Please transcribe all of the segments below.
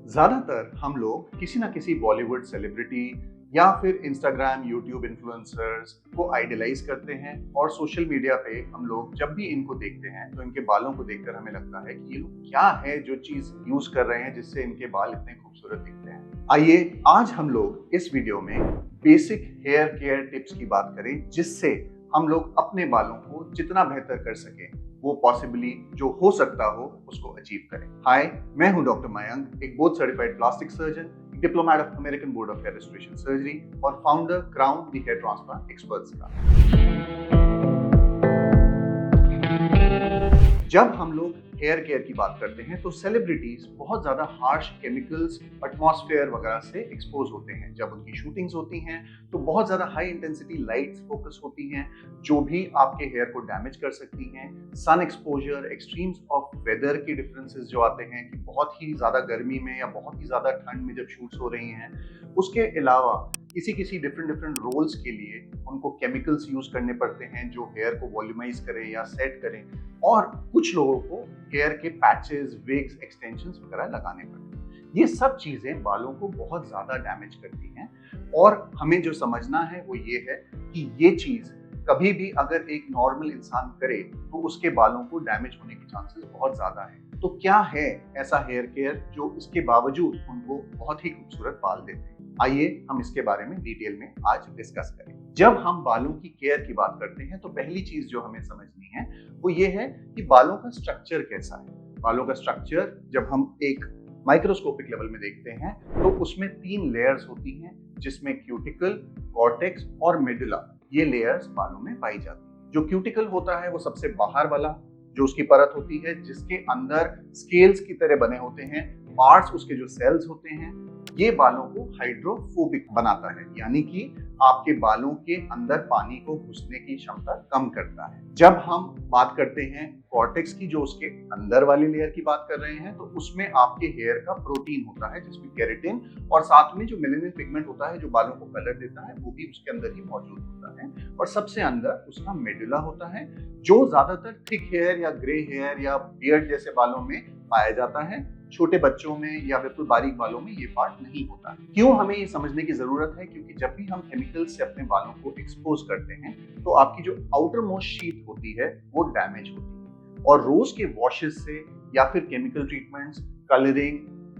ज्यादातर हम लोग किसी ना किसी बॉलीवुड सेलिब्रिटी या फिर इंस्टाग्राम यूट्यूब इन्फ्लुएंसर्स को आइडलाइज करते हैं और सोशल मीडिया पे हम लोग जब भी इनको देखते हैं तो इनके बालों को देखकर हमें लगता है कि ये लोग क्या है जो चीज यूज कर रहे हैं जिससे इनके बाल इतने खूबसूरत दिखते हैं। आइए आज हम लोग इस वीडियो में बेसिक हेयर केयर टिप्स की बात करें जिससे हम लोग अपने बालों को जितना बेहतर कर सकें वो पॉसिबली जो हो सकता हो उसको अचीव करें। हाय, मैं हूं डॉक्टर मयंक, एक board certified plastic surgeon, diplomate of American board of hair restoration surgery और founder crown the hair transplant experts का। जब हम लोग हेयर केयर की बात करते हैं तो सेलिब्रिटीज बहुत ज्यादा हार्श केमिकल्स, एटमॉस्फेयर वगैरह से एक्सपोज होते हैं। जब उनकी शूटिंग्स होती हैं तो बहुत ज्यादा हाई इंटेंसिटी लाइट्स फोकस होती हैं जो भी आपके हेयर को डैमेज कर सकती हैं। Sun exposure, extremes of weather के डिफरेंसेस जो आते हैं कि बहुत ही ज्यादा गर्मी में या बहुत ही ज्यादा ठंड में जब शूट्स हो रही हैं, उसके अलावा किसी डिफरेंट रोल्स के लिए उनको केमिकल्स यूज करने पड़ते हैं जो हेयर को वॉल्यूमाइज करें या सेट करें, और कुछ लोगों को हेयर के पैचेस, विग्स, एक्सटेंशंस वगैरह लगाने पड़ते हैं। ये सब चीजें बालों को बहुत ज्यादा डैमेज करती हैं और हमें जो समझना है वो ये है कि ये चीज कभी भी अगर एक नॉर्मल इंसान करे तो उसके बालों को डैमेज होने के चांसेस बहुत ज्यादा है। तो क्या है ऐसा हेयर केयर जो इसके बावजूद उनको बहुत ही खूबसूरत बाल देते हैं? आइए हम इसके बारे में डिटेल में आज डिस्कस करें। जब हम बालों की केयर की बात करते हैं तो पहली चीज जो हमें समझनी है वो ये है कि बालों का स्ट्रक्चर कैसा है। बालों का स्ट्रक्चर जब हम एक माइक्रोस्कोपिक लेवल में देखते हैं तो उसमें 3 लेयर्स होती हैं जिसमें क्यूटिकल, कॉर्टेक्स और मेडुला, ये लेयर्स बालों में पाई जाती है। जो क्यूटिकल होता है वो सबसे बाहर वाला जो उसकी परत होती है जिसके अंदर स्केल्स की तरह बने होते हैं पार्ट्स, उसके जो सेल्स होते हैं, ये बालों को हाइड्रोफोबिक बनाता है, यानी कि आपके बालों के अंदर पानी को घुसने की क्षमता कम करता है। जब हम बात करते हैं कॉर्टेक्स की, जो उसके अंदर वाली लेयर की बात कर रहे हैं, तो उसमें आपके हेयर का प्रोटीन होता है जिसमें केराटिन और साथ में जो मेलानिन पिगमेंट होता है जो बालों को कलर देता है वो भी उसके अंदर ही मौजूद होता है। और सबसे अंदर उसका मेडुला होता है जो ज्यादातर थिक हेयर या ग्रे हेयर या बियर्ड जैसे बालों में पाया जाता है। छोटे बच्चों में या बिल्कुल बारीक बालों में ये पार्ट नहीं होता है। क्यों हमें ये समझने की जरूरत है? क्योंकि जब भी हम केमिकल से अपने बालों को एक्सपोज करते हैं तो आपकी जो आउटर मोस्ट शीट होती है वो डैमेज होती है, और रोज के वॉशेस से या फिर chemical treatments, colouring,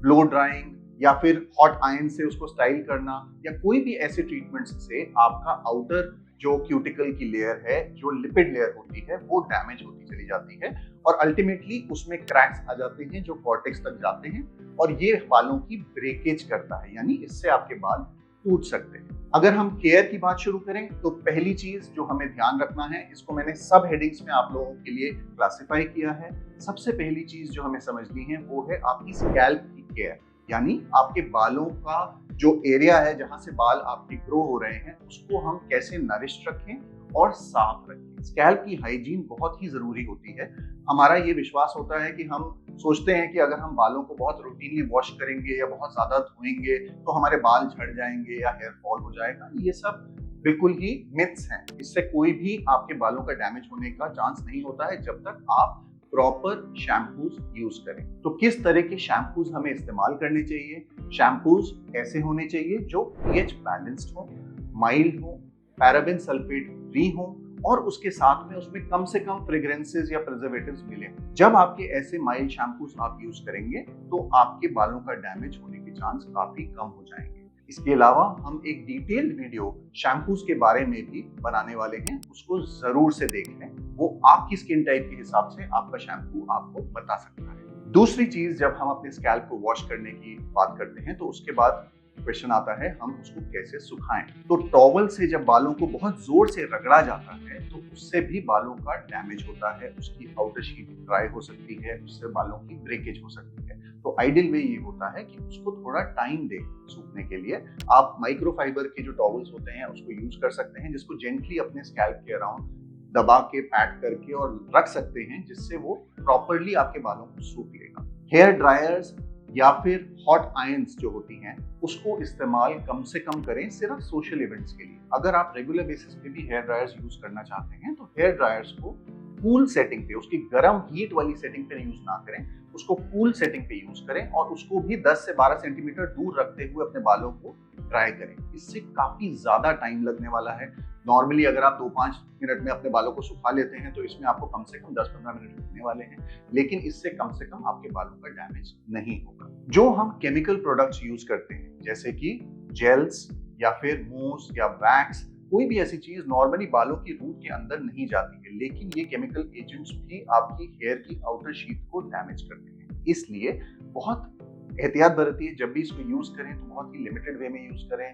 blow drawing या फिर हॉट आयरन से उसको स्टाइल करना या कोई भी ऐसे ट्रीटमेंट्स से आपका आउटर जो क्यूटिकल की लेयर है, जो लिपिड लेयर होती है, वो डैमेज होती चली जाती है और अल्टीमेटली उसमें क्रैक्स आ जाते हैं जो कॉर्टेक्स तक जाते हैं और ये बालों की ब्रेकेज करता है, यानी इससे आपके बाल टूट सकते हैं। अगर हम केयर की बात शुरू करें तो पहली चीज जो हमें ध्यान रखना है, इसको मैंने सब हेडिंग्स में आप लोगों के लिए क्लासिफाई किया है। सबसे पहली चीज जो हमें समझनी है वो है आपकी स्कैल्प की केयर, यानी आपके बालों का जो एरिया है जहां से बाल आपके ग्रो हो रहे हैं उसको हम कैसे नरिश रखें और साफ रखें। स्कैल्प की हाइजीन बहुत ही जरूरी होती है। हमारा ये विश्वास होता है कि हम सोचते हैं कि अगर हम बालों को बहुत रूटीनली वॉश करेंगे या बहुत ज्यादा धोएंगे तो हमारे बाल झड़ जाएंगे या हेयर फॉल हो जाएगा। ये सब बिल्कुल ही मिथ्स हैं। इससे कोई भी आपके बालों का डैमेज होने का चांस नहीं होता है जब तक आप प्रॉपर शैम्पूज यूज करें। तो किस तरह के शैम्पूज हमें इस्तेमाल करने चाहिए? शैम्पूज ऐसे होने चाहिए जो पीएच बैलेंस्ड हो, माइल्ड हो, पैराबेन सल्फेट फ्री हो और उसके साथ में उसमें कम से कम फ्रेग्रेंसेस या प्रिजर्वेटिव्स मिले। जब आपके ऐसे माइल्ड शैम्पूज आप यूज करेंगे तो आपके बालों का डैमेज होने के चांस काफी कम हो जाएंगे। इसके अलावा हम एक डिटेल्ड वीडियो शैम्पूज के बारे में भी बनाने वाले हैं, उसको जरूर से देख लें। वो आपकी स्किन टाइप के हिसाब से आपका शैम्पू आपको बता सकता है। दूसरी चीज, जब हम अपने स्कैल्प को वॉश करने की बात करते हैं तो उसके बाद क्वेश्चन आता है हम उसको कैसे सुखाएं। तो टॉवल से जब बालों को बहुत जोर से रगड़ा जाता है तो उससे भी बालों का डैमेज होता है, उसकी आउटर शीट ड्राई हो सकती है, उससे बालों की ब्रेकेज हो सकती है। तो आइडियल वे ये होता है कि उसको थोड़ा टाइम दें सूखने के लिए। आप माइक्रोफाइबर के जो टॉवल्स होते हैं उसको यूज कर सकते हैं, जिसको जेंटली अपने स्कैल्प के अराउंड दबा के पैट करके और रख सकते हैं, जिससे वो प्रॉपरली आपके बालों को सूख लेगा। हेयर ड्रायर्स या फिर हॉट आयरन्स जो होती हैं उसको इस्तेमाल कम से कम करें, सिर्फ सोशल इवेंट्स के लिए। अगर आप रेगुलर बेसिस पे भी हेयर ड्रायर्स यूज करना चाहते हैं तो हेयर ड्रायर्स को कूल सेटिंग पे, उसकी गर्म हीट वाली सेटिंग पे यूज ना करें, उसको कूल सेटिंग पे यूज करें और उसको भी 10 से 12 सेंटीमीटर दूर रखते हुए अपने बालों को ड्राई करें। इससे काफी ज्यादा टाइम लगने वाला है। नॉर्मली अगर आप 2-5 मिनट में अपने बालों को सुखा लेते हैं तो इसमें आपको कम से कम 10-15 मिनट लगने वाले हैं, लेकिन इससे कम से कम आपके बालों का डैमेज नहीं होगा। जो हम केमिकल प्रोडक्ट्स यूज करते हैं जैसे कि जेल्स या फिर मूस या वैक्स, कोई भी ऐसी चीज नॉर्मली बालों की रूट के अंदर नहीं जाती है, लेकिन ये केमिकल एजेंट्स भी आपकी हेयर की आउटर शीट को डैमेज करते हैं। इसलिए बहुत एहतियात बरतिए, जब भी इसको यूज करें तो बहुत ही लिमिटेड वे में यूज करें।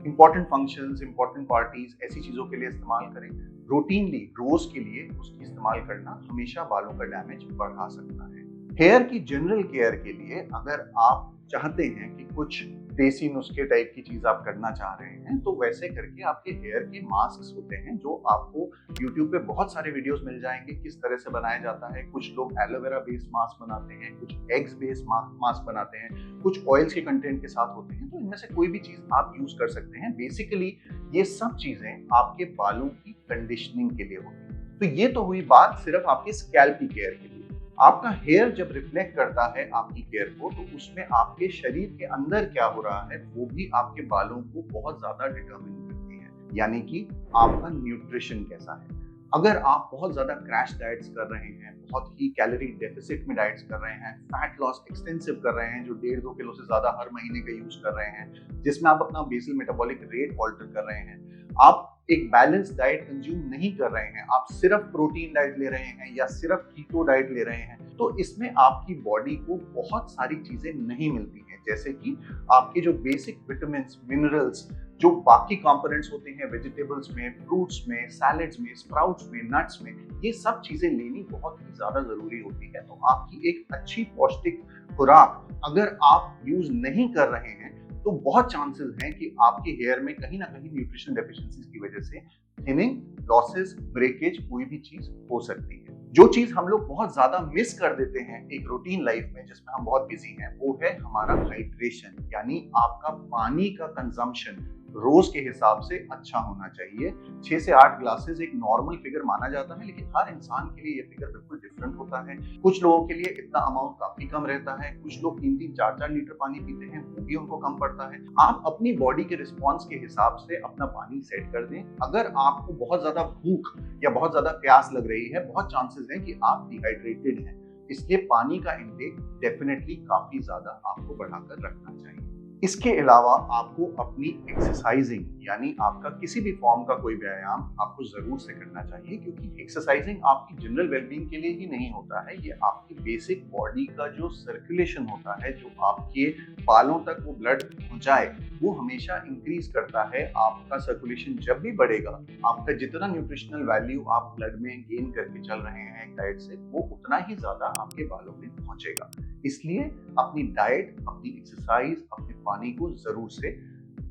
इंपॉर्टेंट फंक्शंस, इंपॉर्टेंट पार्टीज, ऐसी चीजों के लिए इस्तेमाल करें। रूटीनली रोज के लिए उसकी इस्तेमाल करना हमेशा बालों का डैमेज बढ़ा सकता है। हेयर की जनरल केयर के लिए अगर आप चाहते हैं कि कुछ देसी नुस्खे टाइप की चीज आप करना चाह रहे हैं, तो वैसे करके आपके हेयर के मास्क होते हैं जो आपको YouTube पे बहुत सारे वीडियोस मिल जाएंगे किस तरह से बनाया जाता है। कुछ लोग एलोवेरा बेस्ड मास्क बनाते हैं, कुछ एग्स बेस्ड मास्क बनाते हैं, कुछ ऑयल्स के कंटेंट के साथ होते हैं। तो इनमें से कोई भी चीज आप यूज कर सकते हैं। बेसिकली ये सब चीजें आपके बालों की कंडीशनिंग के लिए होती है। तो ये तो हुई बात सिर्फ आपके स्कैल्प की केयर के लिए। आपका हेयर जब रिफ्लेक्ट करता है आपकी केयर को, तो उसमें आपके शरीर के अंदर क्या हो रहा है वो भी आपके बालों को बहुत ज्यादा डिटरमिन करती है। यानी कि आपका न्यूट्रिशन कैसा है। अगर आप बहुत ज्यादा क्रैश डाइट्स कर रहे हैं, बहुत ही कैलोरी डेफिसिट में डाइट्स कर रहे हैं, फैट लॉस एक्सटेंसिव कर रहे हैं जो 1.5-2 किलो से ज्यादा हर महीने का यूज कर रहे हैं, जिसमें आप अपना बेसल मेटाबॉलिक रेट ऑल्टर कर रहे हैं, आप एक बैलेंस डाइट कंज्यूम नहीं कर रहे हैं, आप सिर्फ प्रोटीन डाइट ले रहे हैं या सिर्फ कीटो डाइट ले रहे हैं, तो इसमें आपकी बॉडी को बहुत सारी चीजें नहीं मिलती हैं। जैसे कि आपके जो बेसिक विटामिन, मिनरल्स, जो बाकी कंपोनेंट्स होते हैं वेजिटेबल्स में, फ्रूट्स में, सैलेड्स में, स्प्राउट्स में, नट्स में, ये सब चीजें लेनी बहुत ही ज्यादा जरूरी होती है। तो आपकी एक अच्छी पौष्टिक खुराक अगर आप यूज नहीं कर रहे हैं तो बहुत चांसेस हैं कि आपके हेयर में कहीं ना कहीं न्यूट्रिशन डेफिशिएंसीज की वजह से थिनिंग, लॉसेस, ब्रेकेज कोई भी चीज हो सकती है। जो चीज हम लोग बहुत ज्यादा मिस कर देते हैं एक रूटीन लाइफ में जिसमें हम बहुत बिजी हैं, वो है हमारा हाइड्रेशन, यानी आपका पानी का कंजम्पशन रोज के हिसाब से अच्छा होना चाहिए। 6 से 8 ग्लासेस एक नॉर्मल फिगर माना जाता है, लेकिन हर इंसान के लिए ये फिगर बिल्कुल डिफरेंट होता है। कुछ लोगों के लिए इतना अमाउंट काफी कम रहता है, कुछ लोग 3-3, 4-4 लीटर पानी पीते हैं, वो भी उनको कम पड़ता है। आप अपनी बॉडी के रिस्पॉन्स के हिसाब से अपना पानी सेट कर दें। अगर आपको बहुत ज्यादा भूख या बहुत ज्यादा प्यास लग रही है, बहुत चांसेस है कि आप डिहाइड्रेटेड हैं, इसलिए पानी का इंटेक डेफिनेटली काफी ज्यादा आपको बढ़ाकर रखना चाहिए। इसके अलावा आपको अपनी एक्सरसाइजिंग, यानी आपका किसी भी फॉर्म का कोई व्यायाम आपको जरूर से करना चाहिए, क्योंकि एक्सरसाइजिंग आपकी जनरल वेलबींग के लिए ही नहीं होता है, ये आपकी बेसिक बॉडी का जो सर्कुलेशन होता है, जो आपके बालों तक वो ब्लड पहुंचाए, वो हमेशा इंक्रीज करता है। आपका सर्कुलेशन जब भी बढ़ेगा, आपका जितना न्यूट्रिशनल वैल्यू आप ब्लड में गेन करके चल रहे हैं डाइट से, वो उतना ही ज्यादा आपके बालों में पहुंचेगा। इसलिए अपनी डाइट, अपनी एक्सरसाइज, अपने पानी को जरूर से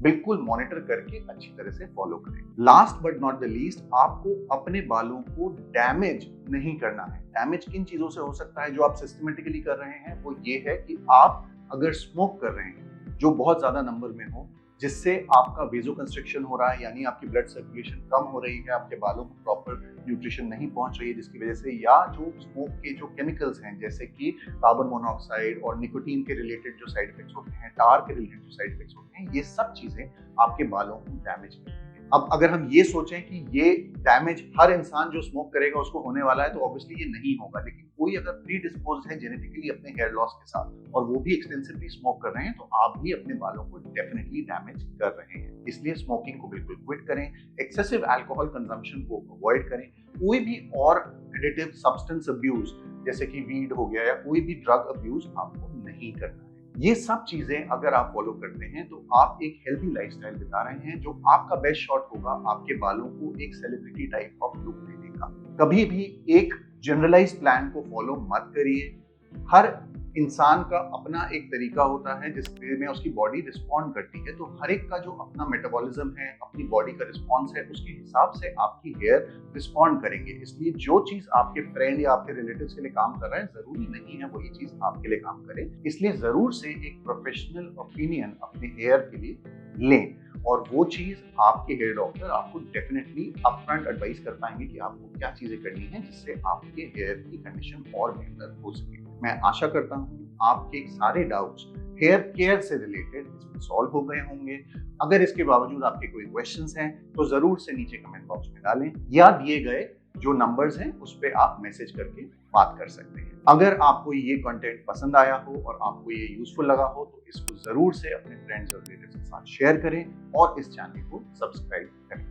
बिल्कुल मॉनिटर करके अच्छी तरह से फॉलो करें। Last but not the least, आपको अपने बालों को डैमेज नहीं करना है। डैमेज किन चीजों से हो सकता है जो आप सिस्टमेटिकली कर रहे हैं, वो ये है कि आप अगर स्मोक कर रहे हैं जो बहुत ज्यादा नंबर में हो, जिससे आपका वेजोकंस्ट्रिक्शन हो रहा है, यानी आपकी ब्लड सर्कुलेशन कम हो रही है, आपके बालों को प्रॉपर न्यूट्रिशन नहीं पहुंच रही है जिसकी वजह से, या जो स्मोक के जो केमिकल्स हैं जैसे कि कार्बन मोनोऑक्साइड और निकोटीन के रिलेटेड जो साइड इफेक्ट्स होते हैं, टार के रिलेटेड जो साइड इफेक्ट्स होते हैं, ये सब चीजें आपके बालों को डैमेज करती हैं। अब अगर हम ये सोचें कि ये डैमेज हर इंसान जो स्मोक करेगा उसको होने वाला है, तो ऑब्वियसली ये नहीं होगा। लेकिन कोई अगर प्री डिस्पोज है जेनेटिकली अपने हेयर लॉस के साथ और वो भी एक्सटेंसिवली स्मोक कर रहे हैं, तो आप भी अपने बालों को डेफिनेटली डैमेज कर रहे हैं। इसलिए स्मोकिंग को बिल्कुल क्विट करें, एक्सेसिव अल्कोहल कंजम्पशन को अवॉइड करें, कोई भी और एडिटिव सब्सटेंस अब्यूज जैसे कि वीड हो गया या कोई भी ड्रग अब्यूज आपको नहीं करना है। ये सब चीजें अगर आप फॉलो करते हैं तो आप एक हेल्थी लाइफस्टाइल बिता रहे हैं, जो आपका बेस्ट शॉट होगा आपके बालों को एक सेलिब्रिटी टाइप ऑफ लुक देने का। कभी भी एक जनरलाइज प्लान को फॉलो मत करिए। हर इंसान का अपना एक तरीका होता है जिसमें उसकी बॉडी रिस्पॉन्ड करती है, तो हर एक का जो अपना मेटाबॉलिज्म है, अपनी बॉडी का रिस्पॉन्स है, उसके हिसाब से आपकी हेयर रिस्पॉन्ड करेंगे। इसलिए जो चीज आपके फ्रेंड या आपके रिलेटिव्स के लिए काम कर रहा है, जरूरी नहीं है वही चीज आपके लिए काम करे। इसलिए जरूर से एक प्रोफेशनल ओपिनियन अपने हेयर के लिए लें। और वो चीज़ आपके हेयर डॉक्टर आपको डेफिनेटली अपफ्रंट एडवाइस कर पाएंगे कि आपको क्या चीज़ें करनी है जिससे आपके हेयर की कंडीशन और बेहतर हो सके। मैं आशा करता हूँ आपके सारे डाउट्स हेयर केयर से रिलेटेड इसमें सॉल्व हो गए होंगे। अगर इसके बावजूद आपके कोई क्वेश्चंस हैं तो ज़रूर से नीचे कमेंट बॉक्स में डालें या दिए गए जो नंबर्स हैं उस पर आप मैसेज करके बात कर सकते हैं। अगर आपको ये कंटेंट पसंद आया हो और आपको ये यूजफुल लगा हो तो इसको जरूर से अपने फ्रेंड्स और रिलेटिव्स के साथ शेयर करें और इस चैनल को सब्सक्राइब करें।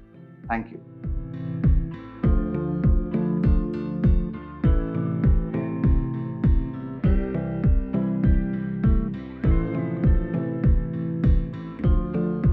Thank you.